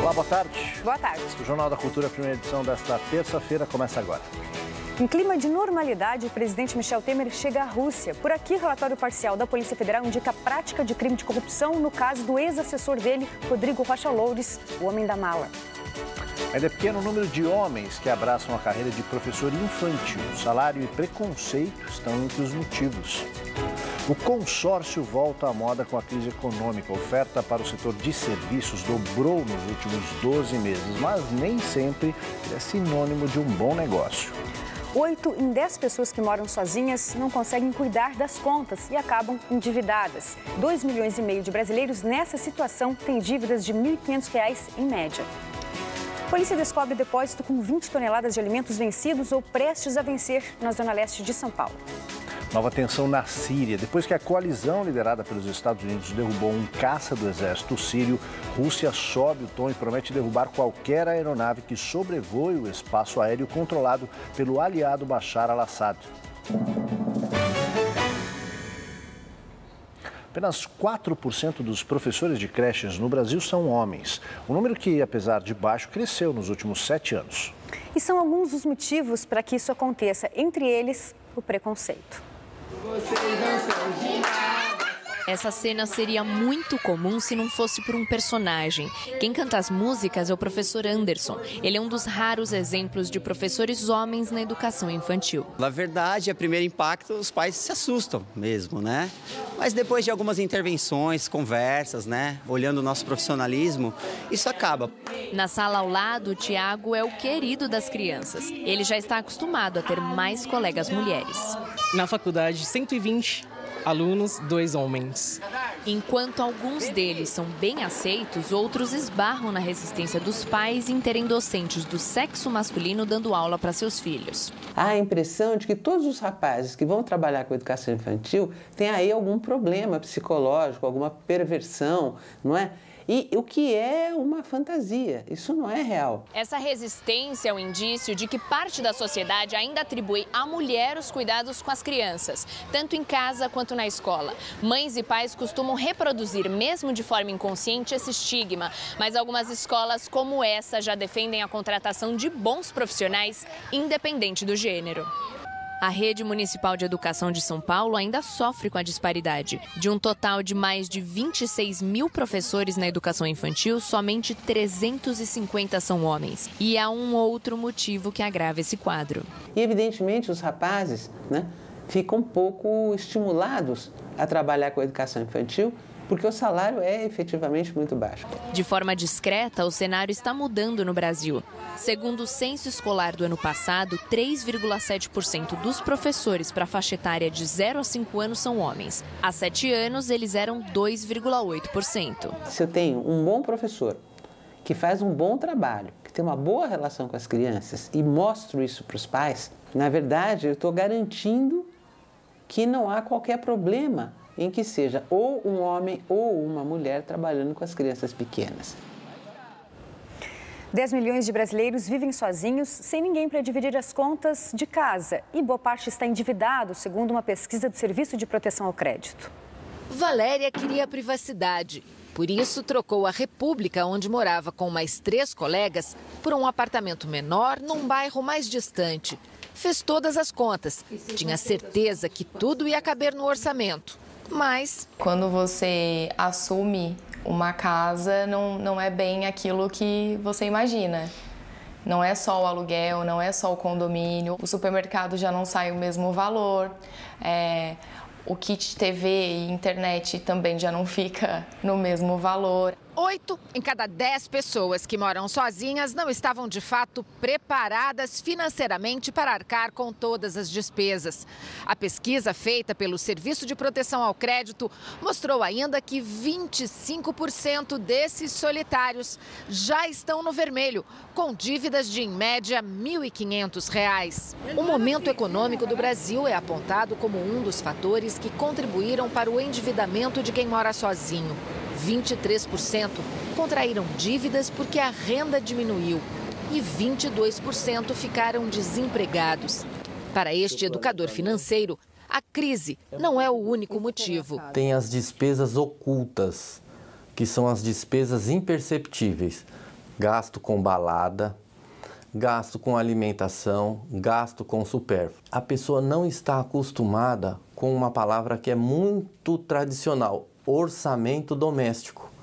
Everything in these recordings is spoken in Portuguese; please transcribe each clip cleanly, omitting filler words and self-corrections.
Olá, boa tarde. Boa tarde. O Jornal da Cultura, a primeira edição desta terça-feira, começa agora. Em clima de normalidade, o presidente Michel Temer chega à Rússia. Por aqui, relatório parcial da Polícia Federal indica a prática de crime de corrupção no caso do ex-assessor dele, Rodrigo Rocha Loures, o homem da mala. Ainda é pequeno o número de homens que abraçam a carreira de professor infantil. Salário e preconceito estão entre os motivos. O consórcio volta à moda com a crise econômica. A oferta para o setor de serviços dobrou nos últimos 12 meses, mas nem sempre é sinônimo de um bom negócio. 8 em 10 pessoas que moram sozinhas não conseguem cuidar das contas e acabam endividadas. 2,5 milhões de brasileiros nessa situação têm dívidas de R$ 1.500 em média. A polícia descobre depósito com 20 toneladas de alimentos vencidos ou prestes a vencer na zona leste de São Paulo. Nova tensão na Síria. Depois que a coalizão liderada pelos Estados Unidos derrubou um caça do exército sírio, Rússia sobe o tom e promete derrubar qualquer aeronave que sobrevoe o espaço aéreo controlado pelo aliado Bashar al-Assad. Apenas 4% dos professores de creches no Brasil são homens. Um número que, apesar de baixo, cresceu nos últimos 7 anos. E são alguns dos motivos para que isso aconteça, entre eles, o preconceito. Vocês não são de nada. Essa cena seria muito comum se não fosse por um personagem. Quem canta as músicas é o professor Anderson. Ele é um dos raros exemplos de professores homens na educação infantil. Na verdade, a primeiro impacto, os pais se assustam mesmo, né? Mas depois de algumas intervenções, conversas, né? Olhando o nosso profissionalismo, isso acaba. Na sala ao lado, o Tiago é o querido das crianças. Ele já está acostumado a ter mais colegas mulheres. Na faculdade, 120 alunos, 2 homens. Enquanto alguns deles são bem aceitos, outros esbarram na resistência dos pais em terem docentes do sexo masculino dando aula para seus filhos. Há a impressão de que todos os rapazes que vão trabalhar com educação infantil têm aí algum problema psicológico, alguma perversão, não é? E o que é uma fantasia, isso não é real. Essa resistência é um indício de que parte da sociedade ainda atribui à mulher os cuidados com as crianças, tanto em casa quanto na escola. Mães e pais costumam reproduzir, mesmo de forma inconsciente, esse estigma, mas algumas escolas como essa já defendem a contratação de bons profissionais, independente do gênero. A Rede Municipal de Educação de São Paulo ainda sofre com a disparidade. De um total de mais de 26 mil professores na educação infantil, somente 350 são homens. E há um outro motivo que agrava esse quadro. E, evidentemente, os rapazes, né, ficam pouco estimulados a trabalhar com a educação infantil, porque o salário é efetivamente muito baixo. De forma discreta, o cenário está mudando no Brasil. Segundo o censo escolar do ano passado, 3,7% dos professores para a faixa etária de 0 a 5 anos são homens. Há 7 anos, eles eram 2,8%. Se eu tenho um bom professor que faz um bom trabalho, que tem uma boa relação com as crianças e mostro isso para os pais, na verdade, eu estou garantindo que não há qualquer problema em que seja ou um homem ou uma mulher trabalhando com as crianças pequenas. 10 milhões de brasileiros vivem sozinhos, sem ninguém para dividir as contas de casa. E boa parte está endividado, segundo uma pesquisa do Serviço de Proteção ao Crédito. Valéria queria privacidade. Por isso, trocou a República, onde morava com mais 3 colegas, por um apartamento menor num bairro mais distante. Fez todas as contas. Tinha certeza que tudo ia caber no orçamento. Mas quando você assume uma casa, não é bem aquilo que você imagina. Não é só o aluguel, não é só o condomínio. O supermercado já não sai o mesmo valor. O kit TV e internet também já não fica no mesmo valor. 8 em cada 10 pessoas que moram sozinhas não estavam de fato preparadas financeiramente para arcar com todas as despesas. A pesquisa feita pelo Serviço de Proteção ao Crédito mostrou ainda que 25% desses solitários já estão no vermelho, com dívidas de, em média, R$ 1.500. O momento econômico do Brasil é apontado como um dos fatores que contribuíram para o endividamento de quem mora sozinho. 23% contraíram dívidas porque a renda diminuiu e 22% ficaram desempregados. Para este educador financeiro, a crise não é o único motivo. Tem as despesas ocultas, que são as despesas imperceptíveis. gasto com balada, gasto com alimentação, gasto com supérfluo. A pessoa não está acostumada com uma palavra que é muito tradicional, orçamento doméstico.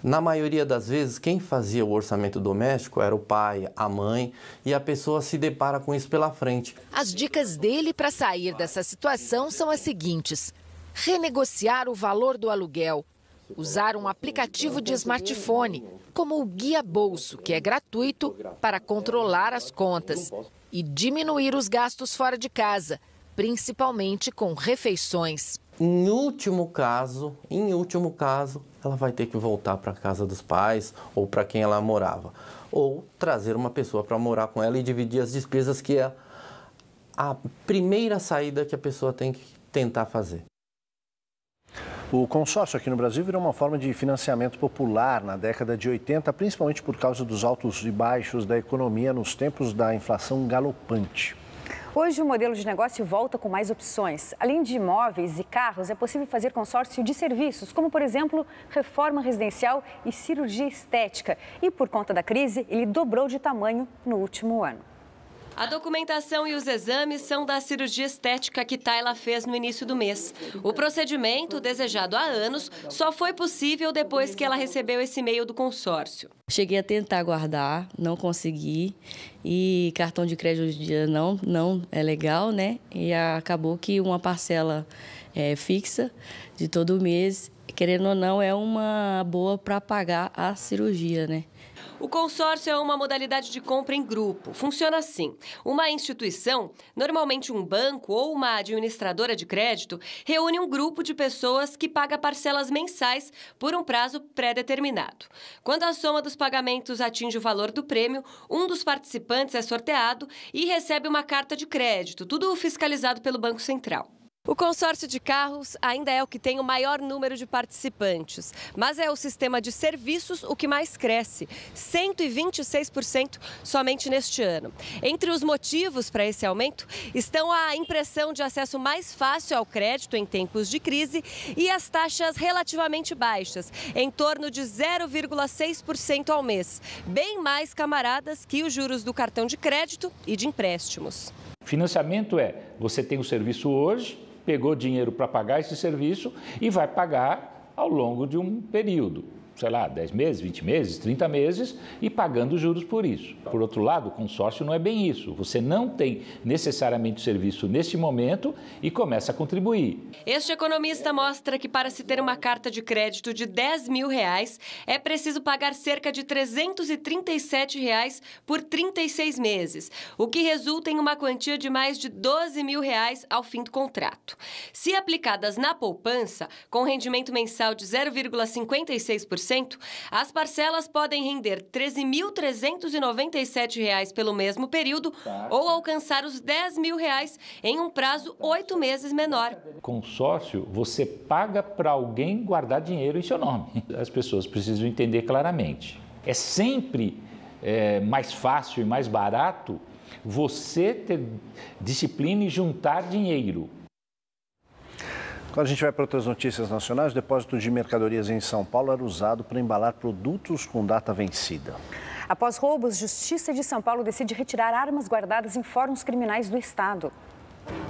Na maioria das vezes, quem fazia o orçamento doméstico era o pai, a mãe, e a pessoa se depara com isso pela frente. As dicas dele para sair dessa situação são as seguintes: renegociar o valor do aluguel, usar um aplicativo de smartphone, como o Guia Bolso, que é gratuito para controlar as contas, e diminuir os gastos fora de casa, principalmente com refeições. Em último caso, ela vai ter que voltar para a casa dos pais ou para quem ela morava. Ou trazer uma pessoa para morar com ela e dividir as despesas, que é a primeira saída que a pessoa tem que tentar fazer. O consórcio aqui no Brasil virou uma forma de financiamento popular na década de 80, principalmente por causa dos altos e baixos da economia nos tempos da inflação galopante. Hoje, o modelo de negócio volta com mais opções. Além de imóveis e carros, é possível fazer consórcio de serviços, como, por exemplo, reforma residencial e cirurgia estética. E, por conta da crise, ele dobrou de tamanho no último ano. A documentação e os exames são da cirurgia estética que Tayla fez no início do mês. O procedimento, desejado há anos, só foi possível depois que ela recebeu esse e-mail do consórcio. Cheguei a tentar guardar, não consegui. E cartão de crédito hoje em dia não é legal, né? E acabou que uma parcela fixa de todo mês, querendo ou não, é uma boa para pagar a cirurgia, né? O consórcio é uma modalidade de compra em grupo. Funciona assim: uma instituição, normalmente um banco ou uma administradora de crédito, reúne um grupo de pessoas que paga parcelas mensais por um prazo pré-determinado. Quando a soma dos pagamentos atinge o valor do prêmio, um dos participantes é sorteado e recebe uma carta de crédito, tudo fiscalizado pelo Banco Central. O consórcio de carros ainda é o que tem o maior número de participantes, mas é o sistema de serviços o que mais cresce, 126% somente neste ano. Entre os motivos para esse aumento estão a impressão de acesso mais fácil ao crédito em tempos de crise e as taxas relativamente baixas, em torno de 0,6% ao mês, bem mais camaradas que os juros do cartão de crédito e de empréstimos. Financiamento você tem o serviço hoje, pegou dinheiro para pagar esse serviço e vai pagar ao longo de um período, sei lá, 10 meses, 20 meses, 30 meses e pagando juros por isso. Por outro lado, o consórcio não é bem isso. Você não tem necessariamente o serviço neste momento e começa a contribuir. Este economista mostra que para se ter uma carta de crédito de R$10 mil, é preciso pagar cerca de R$337 por 36 meses, o que resulta em uma quantia de mais de R$12 mil ao fim do contrato. Se aplicadas na poupança, com rendimento mensal de 0,56%, as parcelas podem render R$ 13.397 pelo mesmo período ou alcançar os R$10 mil em um prazo 8 meses menor. Consórcio, você paga para alguém guardar dinheiro em seu nome. As pessoas precisam entender claramente. É sempre mais fácil e mais barato você ter disciplina e juntar dinheiro. Quando a gente vai para outras notícias nacionais, o depósito de mercadorias em São Paulo era usado para embalar produtos com data vencida. Após roubos, Justiça de São Paulo decide retirar armas guardadas em fóruns criminais do estado.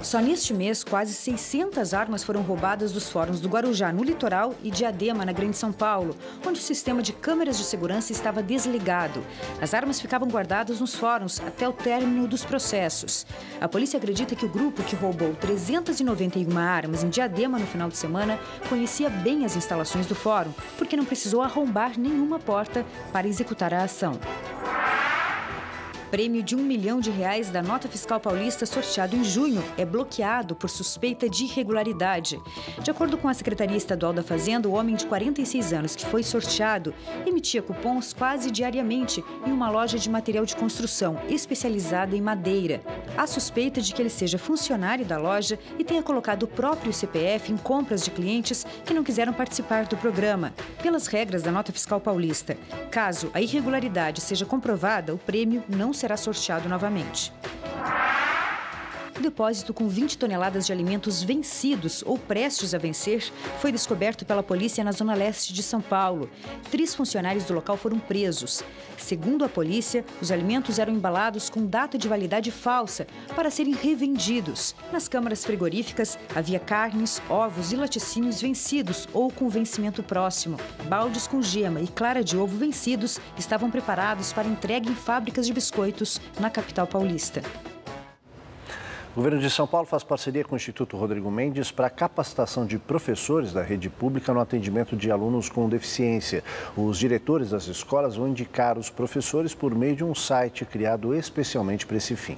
Só neste mês, quase 600 armas foram roubadas dos fóruns do Guarujá, no litoral, e Diadema, na Grande São Paulo, onde o sistema de câmeras de segurança estava desligado. As armas ficavam guardadas nos fóruns até o término dos processos. A polícia acredita que o grupo que roubou 391 armas em Diadema no final de semana conhecia bem as instalações do fórum, porque não precisou arrombar nenhuma porta para executar a ação. Prêmio de R$1 milhão da nota fiscal paulista sorteado em junho é bloqueado por suspeita de irregularidade. De acordo com a Secretaria Estadual da Fazenda, o homem de 46 anos que foi sorteado emitia cupons quase diariamente em uma loja de material de construção especializada em madeira. Há suspeita de que ele seja funcionário da loja e tenha colocado o próprio CPF em compras de clientes que não quiseram participar do programa, pelas regras da nota fiscal paulista. Caso a irregularidade seja comprovada, o prêmio não será sorteado novamente. O depósito com 20 toneladas de alimentos vencidos ou prestes a vencer foi descoberto pela polícia na zona leste de São Paulo. 3 funcionários do local foram presos. Segundo a polícia, os alimentos eram embalados com data de validade falsa para serem revendidos. Nas câmaras frigoríficas havia carnes, ovos e laticínios vencidos ou com vencimento próximo. Baldes com gema e clara de ovo vencidos estavam preparados para entrega em fábricas de biscoitos na capital paulista. O governo de São Paulo faz parceria com o Instituto Rodrigo Mendes para a capacitação de professores da rede pública no atendimento de alunos com deficiência. Os diretores das escolas vão indicar os professores por meio de um site criado especialmente para esse fim.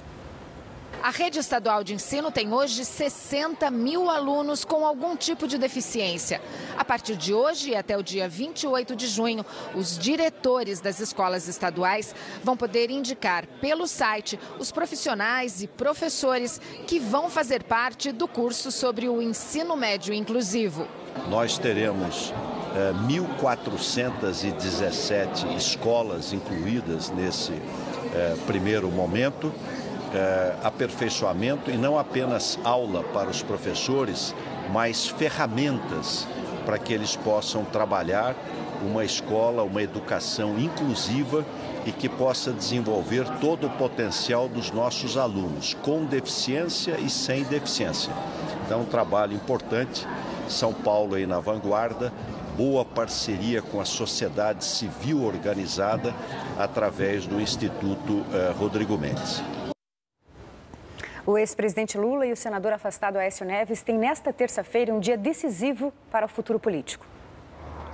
A rede estadual de ensino tem hoje 60 mil alunos com algum tipo de deficiência. A partir de hoje e até o dia 28 de junho, os diretores das escolas estaduais vão poder indicar pelo site os profissionais e professores que vão fazer parte do curso sobre o ensino médio inclusivo. Nós teremos 1.417 escolas incluídas nesse primeiro momento. Aperfeiçoamento e não apenas aula para os professores, mas ferramentas para que eles possam trabalhar uma escola, uma educação inclusiva e que possa desenvolver todo o potencial dos nossos alunos, com deficiência e sem deficiência. Então, um trabalho importante, São Paulo aí na vanguarda, boa parceria com a sociedade civil organizada através do Instituto Rodrigo Mendes. O ex-presidente Lula e o senador afastado Aécio Neves têm nesta terça-feira um dia decisivo para o futuro político.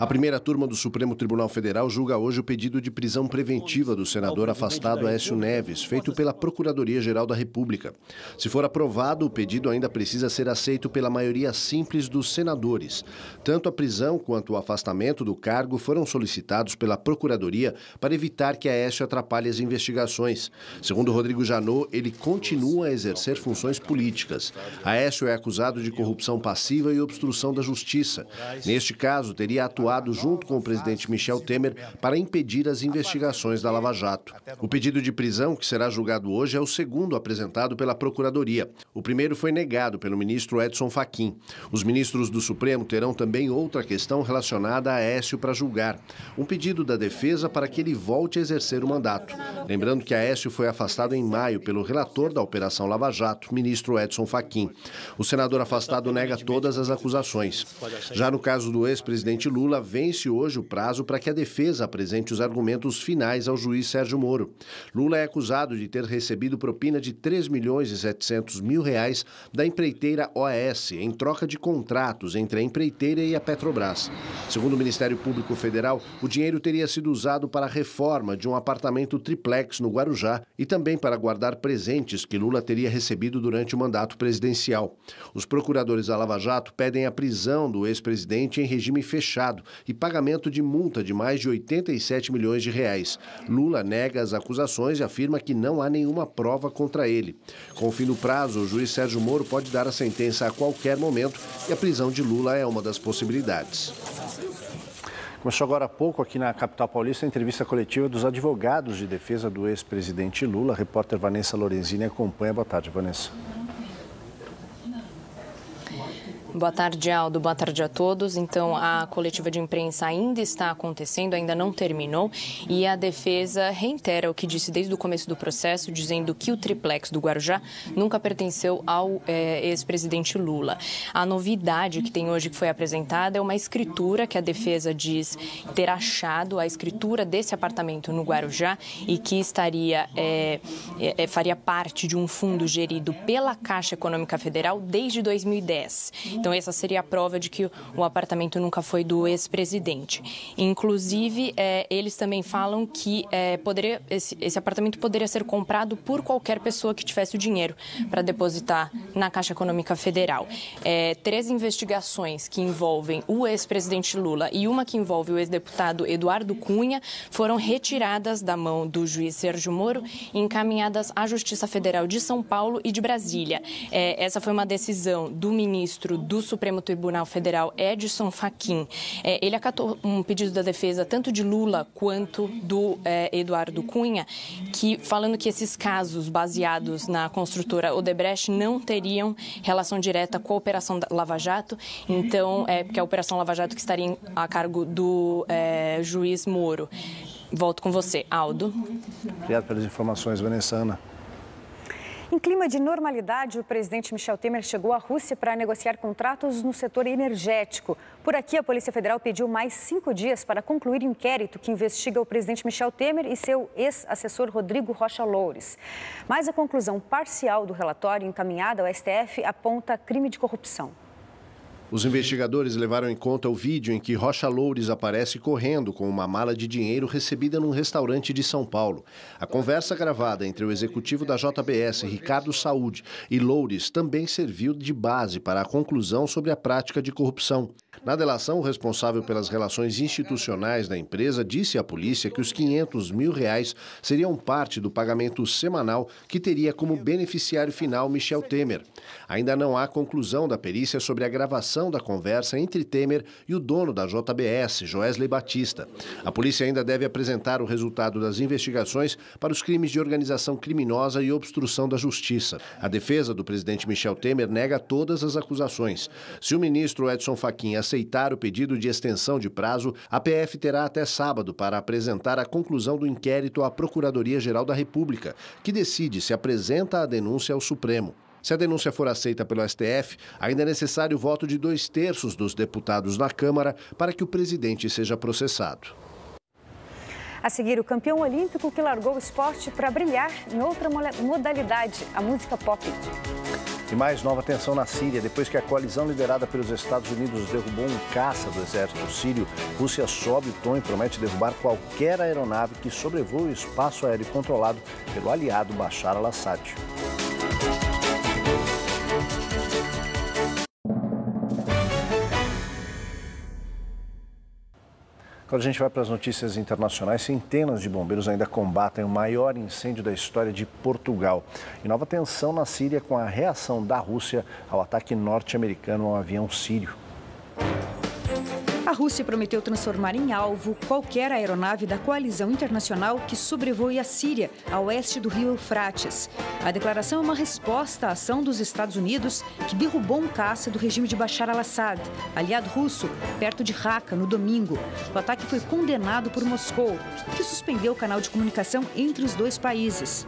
A primeira turma do Supremo Tribunal Federal julga hoje o pedido de prisão preventiva do senador afastado Aécio Neves, feito pela Procuradoria-Geral da República. Se for aprovado, o pedido ainda precisa ser aceito pela maioria simples dos senadores. Tanto a prisão quanto o afastamento do cargo foram solicitados pela Procuradoria para evitar que Aécio atrapalhe as investigações. Segundo Rodrigo Janot, ele continua a exercer funções políticas. Aécio é acusado de corrupção passiva e obstrução da justiça. Neste caso, teria atuado junto com o presidente Michel Temer para impedir as investigações da Lava Jato. O pedido de prisão, que será julgado hoje, é o segundo apresentado pela Procuradoria. O primeiro foi negado pelo ministro Edson Fachin. Os ministros do Supremo terão também outra questão relacionada a Aécio para julgar. Um pedido da defesa para que ele volte a exercer o mandato. Lembrando que Aécio foi afastado em maio pelo relator da Operação Lava Jato, ministro Edson Fachin. O senador afastado nega todas as acusações. Já no caso do ex-presidente Lula, vence hoje o prazo para que a defesa apresente os argumentos finais ao juiz Sérgio Moro. Lula é acusado de ter recebido propina de R$ 3.700.000 da empreiteira OAS em troca de contratos entre a empreiteira e a Petrobras. Segundo o Ministério Público Federal, o dinheiro teria sido usado para a reforma de um apartamento triplex no Guarujá e também para guardar presentes que Lula teria recebido durante o mandato presidencial. Os procuradores da Lava Jato pedem a prisão do ex-presidente em regime fechado e pagamento de multa de mais de 87 milhões de reais. Lula nega as acusações e afirma que não há nenhuma prova contra ele. Com o fim do prazo, o juiz Sérgio Moro pode dar a sentença a qualquer momento e a prisão de Lula é uma das possibilidades. Começou agora há pouco aqui na capital paulista a entrevista coletiva dos advogados de defesa do ex-presidente Lula. A repórter Vanessa Lorenzini acompanha. Boa tarde, Vanessa. Boa tarde, Aldo. Boa tarde a todos. Então, a coletiva de imprensa ainda está acontecendo, ainda não terminou, e a defesa reitera o que disse desde o começo do processo, dizendo que o triplex do Guarujá nunca pertenceu ao ex-presidente Lula. A novidade que tem hoje, que foi apresentada, é uma escritura que a defesa diz ter achado, a escritura desse apartamento no Guarujá, e que faria parte de um fundo gerido pela Caixa Econômica Federal desde 2010. Então, essa seria a prova de que o apartamento nunca foi do ex-presidente. Inclusive, eles também falam que esse apartamento poderia ser comprado por qualquer pessoa que tivesse o dinheiro para depositar na Caixa Econômica Federal. 3 investigações que envolvem o ex-presidente Lula e uma que envolve o ex-deputado Eduardo Cunha foram retiradas da mão do juiz Sérgio Moro e encaminhadas à Justiça Federal de São Paulo e de Brasília. Essa foi uma decisão do ministro do Supremo Tribunal Federal, Edson Fachin, ele acatou um pedido da defesa tanto de Lula quanto do Eduardo Cunha, falando que esses casos baseados na construtora Odebrecht não teriam relação direta com a Operação Lava Jato, então, porque a Operação Lava Jato que estaria a cargo do juiz Moro. Volto com você, Aldo. Obrigado pelas informações, Vanessa. Ana. Em clima de normalidade, o presidente Michel Temer chegou à Rússia para negociar contratos no setor energético. Por aqui, a Polícia Federal pediu mais 5 dias para concluir inquérito que investiga o presidente Michel Temer e seu ex-assessor Rodrigo Rocha Loures. Mas a conclusão parcial do relatório encaminhado ao STF aponta crime de corrupção. Os investigadores levaram em conta o vídeo em que Rocha Loures aparece correndo com uma mala de dinheiro recebida num restaurante de São Paulo. A conversa gravada entre o executivo da JBS, Ricardo Saúde, e Loures também serviu de base para a conclusão sobre a prática de corrupção. Na delação, o responsável pelas relações institucionais da empresa disse à polícia que os R$500 mil seriam parte do pagamento semanal que teria como beneficiário final Michel Temer. Ainda não há conclusão da perícia sobre a gravação da conversa entre Temer e o dono da JBS, Joesley Batista. A polícia ainda deve apresentar o resultado das investigações para os crimes de organização criminosa e obstrução da justiça. A defesa do presidente Michel Temer nega todas as acusações. Se o ministro Edson Fachin aceitar o pedido de extensão de prazo, a PF terá até sábado para apresentar a conclusão do inquérito à Procuradoria-Geral da República, que decide se apresenta a denúncia ao Supremo. Se a denúncia for aceita pelo STF, ainda é necessário o voto de 2/3 dos deputados na Câmara para que o presidente seja processado. A seguir, o campeão olímpico que largou o esporte para brilhar em outra modalidade, a música pop. E mais nova tensão na Síria. Depois que a coalizão liderada pelos Estados Unidos derrubou um caça do exército sírio, Rússia sobe o tom e promete derrubar qualquer aeronave que sobrevoe o espaço aéreo controlado pelo aliado Bashar al-Assad. Agora a gente vai para as notícias internacionais. Centenas de bombeiros ainda combatem o maior incêndio da história de Portugal. E nova tensão na Síria com a reação da Rússia ao ataque norte-americano a um avião sírio. A Rússia prometeu transformar em alvo qualquer aeronave da coalizão internacional que sobrevoe a Síria, a oeste do rio Eufrates. A declaração é uma resposta à ação dos Estados Unidos, que derrubou um caça do regime de Bashar al-Assad, aliado russo, perto de Raqqa, no domingo. O ataque foi condenado por Moscou, que suspendeu o canal de comunicação entre os dois países.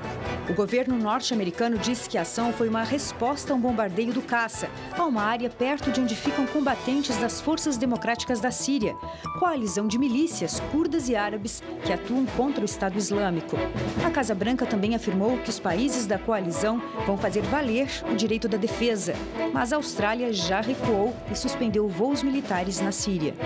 O governo norte-americano disse que a ação foi uma resposta a um bombardeio do caça, a uma área perto de onde ficam combatentes das forças democráticas da Síria, coalizão de milícias curdas e árabes que atuam contra o Estado Islâmico. A Casa Branca também afirmou que os países da coalizão vão fazer valer o direito da defesa, mas a Austrália já recuou e suspendeu voos militares na Síria.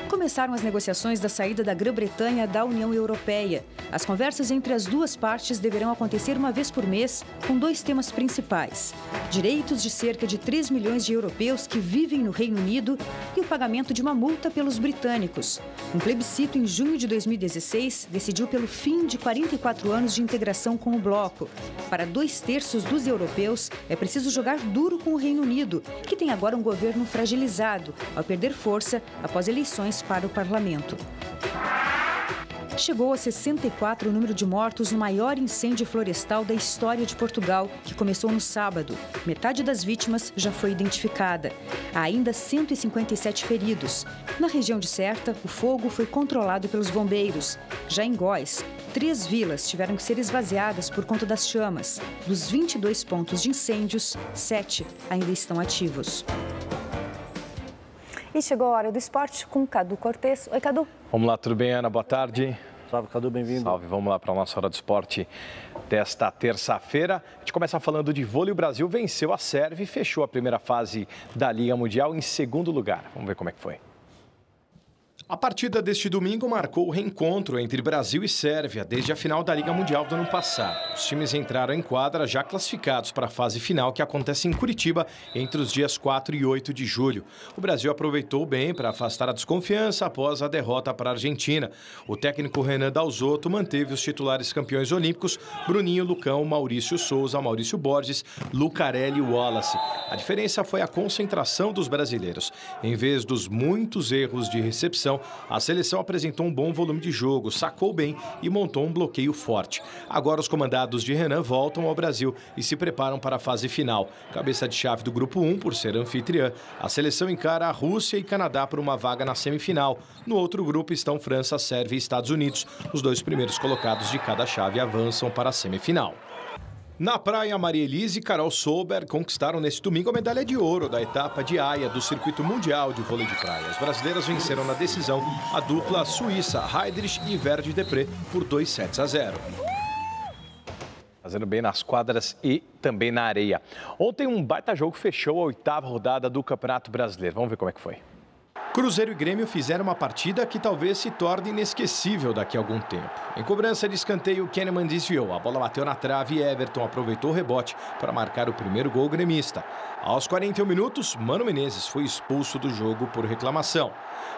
Começaram as negociações da saída da Grã-Bretanha da União Europeia. As conversas entre as duas partes deverão acontecer uma vez por mês, com 2 temas principais: direitos de cerca de 3 milhões de europeus que vivem no Reino Unido e o pagamento de uma multa pelos britânicos. Um plebiscito em junho de 2016 decidiu pelo fim de 44 anos de integração com o bloco. Para 2/3 dos europeus, é preciso jogar duro com o Reino Unido, que tem agora um governo fragilizado, ao perder força após eleições para o parlamento. Chegou a 64 o número de mortos no maior incêndio florestal da história de Portugal, que começou no sábado. Metade das vítimas já foi identificada. Há ainda 157 feridos. Na região de Serta, o fogo foi controlado pelos bombeiros. Já em Góis, 3 vilas tiveram que ser esvaziadas por conta das chamas. Dos 22 pontos de incêndios, 7 ainda estão ativos. E chegou a hora do esporte com Cadu Cortez. Oi, Cadu. Vamos lá, tudo bem, Ana? Boa tarde. Salve, Cadu, bem-vindo. Salve, vamos lá para a nossa hora do esporte desta terça-feira. A gente começa falando de vôlei. O Brasil venceu a Sérvia e fechou a primeira fase da Liga Mundial em segundo lugar. Vamos ver como é que foi. A partida deste domingo marcou o reencontro entre Brasil e Sérvia desde a final da Liga Mundial do ano passado. Os times entraram em quadra já classificados para a fase final, que acontece em Curitiba entre os dias 4 e 8 de julho. O Brasil aproveitou bem para afastar a desconfiança após a derrota para a Argentina. O técnico Renan Dalzotto manteve os titulares campeões olímpicos Bruninho, Lucão, Maurício Souza, Maurício Borges, Lucarelli e Wallace. A diferença foi a concentração dos brasileiros. Em vez dos muitos erros de recepção, a seleção apresentou um bom volume de jogo, sacou bem e montou um bloqueio forte. Agora os comandados de Renan voltam ao Brasil e se preparam para a fase final. Cabeça de chave do Grupo 1, por ser anfitriã, a seleção encara a Rússia e Canadá por uma vaga na semifinal. No outro grupo estão França, Sérvia e Estados Unidos. Os 2 primeiros colocados de cada chave avançam para a semifinal. Na praia, Maria Elise e Carol Solberg conquistaram neste domingo a medalha de ouro da etapa de Haia do Circuito Mundial de Vôlei de Praia. As brasileiras venceram na decisão a dupla suíça Heidrich e Verde Depré por 2-0. Fazendo bem nas quadras e também na areia. Ontem um baita jogo fechou a 8ª rodada do Campeonato Brasileiro. Vamos ver como é que foi. Cruzeiro e Grêmio fizeram uma partida que talvez se torne inesquecível daqui a algum tempo. Em cobrança de escanteio, Kahneman desviou. A bola bateu na trave e Everton aproveitou o rebote para marcar o primeiro gol gremista. Aos 41 minutos, Mano Menezes foi expulso do jogo por reclamação.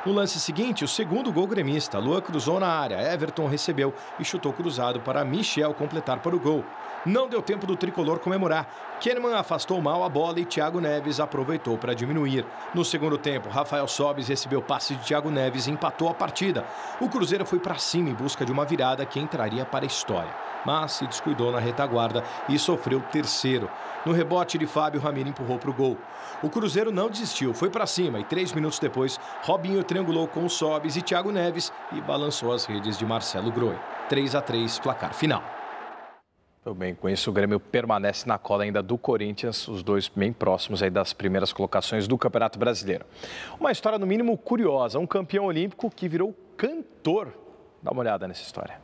No lance seguinte, o segundo gol gremista. Luan cruzou na área, Everton recebeu e chutou cruzado para Michel completar para o gol. Não deu tempo do tricolor comemorar. Kahneman afastou mal a bola e Thiago Neves aproveitou para diminuir. No segundo tempo, Rafael Sobis recebeu passe de Thiago Neves e empatou a partida. O Cruzeiro foi para cima em busca de uma virada que entraria para a história, mas se descuidou na retaguarda e sofreu o terceiro. No rebote de Fábio, Ramiro empurrou para o gol. O Cruzeiro não desistiu, foi para cima e 3 minutos depois, Robinho triangulou com o Sobis e Thiago Neves e balançou as redes de Marcelo Groi. 3-3, placar final. Tudo bem, com isso o Grêmio permanece na cola ainda do Corinthians, os dois bem próximos aí das primeiras colocações do Campeonato Brasileiro. Uma história no mínimo curiosa, um campeão olímpico que virou cantor. Dá uma olhada nessa história.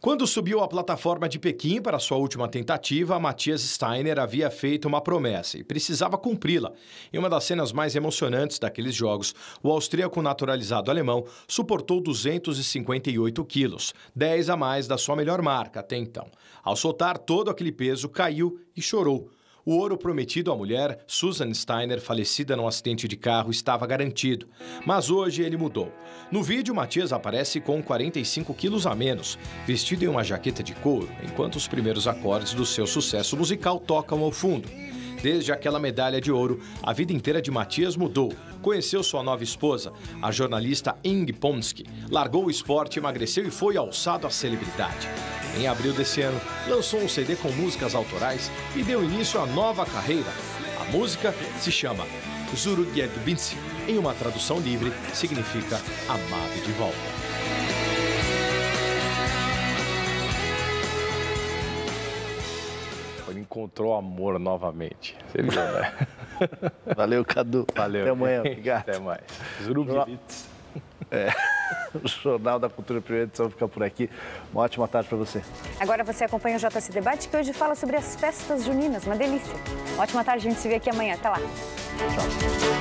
Quando subiu à plataforma de Pequim para sua última tentativa, Matthias Steiner havia feito uma promessa e precisava cumpri-la. Em uma das cenas mais emocionantes daqueles jogos, o austríaco naturalizado alemão suportou 258 quilos, 10 a mais da sua melhor marca até então. Ao soltar todo aquele peso, caiu e chorou. O ouro prometido à mulher, Susan Steiner, falecida num acidente de carro, estava garantido. Mas hoje ele mudou. No vídeo, Matthias aparece com 45 quilos a menos, vestido em uma jaqueta de couro, enquanto os primeiros acordes do seu sucesso musical tocam ao fundo. Desde aquela medalha de ouro, a vida inteira de Matthias mudou. Conheceu sua nova esposa, a jornalista Inge Ponsky, largou o esporte, emagreceu e foi alçado à celebridade. Em abril desse ano, lançou um CD com músicas autorais e deu início à nova carreira. A música se chama Zurugyegbinsi. Em uma tradução livre, significa amado de volta. Ele encontrou amor novamente. Você viu, né? Valeu, Cadu. Valeu. Até amanhã. Obrigado. Até mais. Zurugyegbinsi. O Jornal da Cultura, primeira edição, fica por aqui. Uma ótima tarde para você. Agora você acompanha o JC Debate, que hoje fala sobre as festas juninas. Uma delícia. Ótima tarde, a gente se vê aqui amanhã. Até lá. Tchau.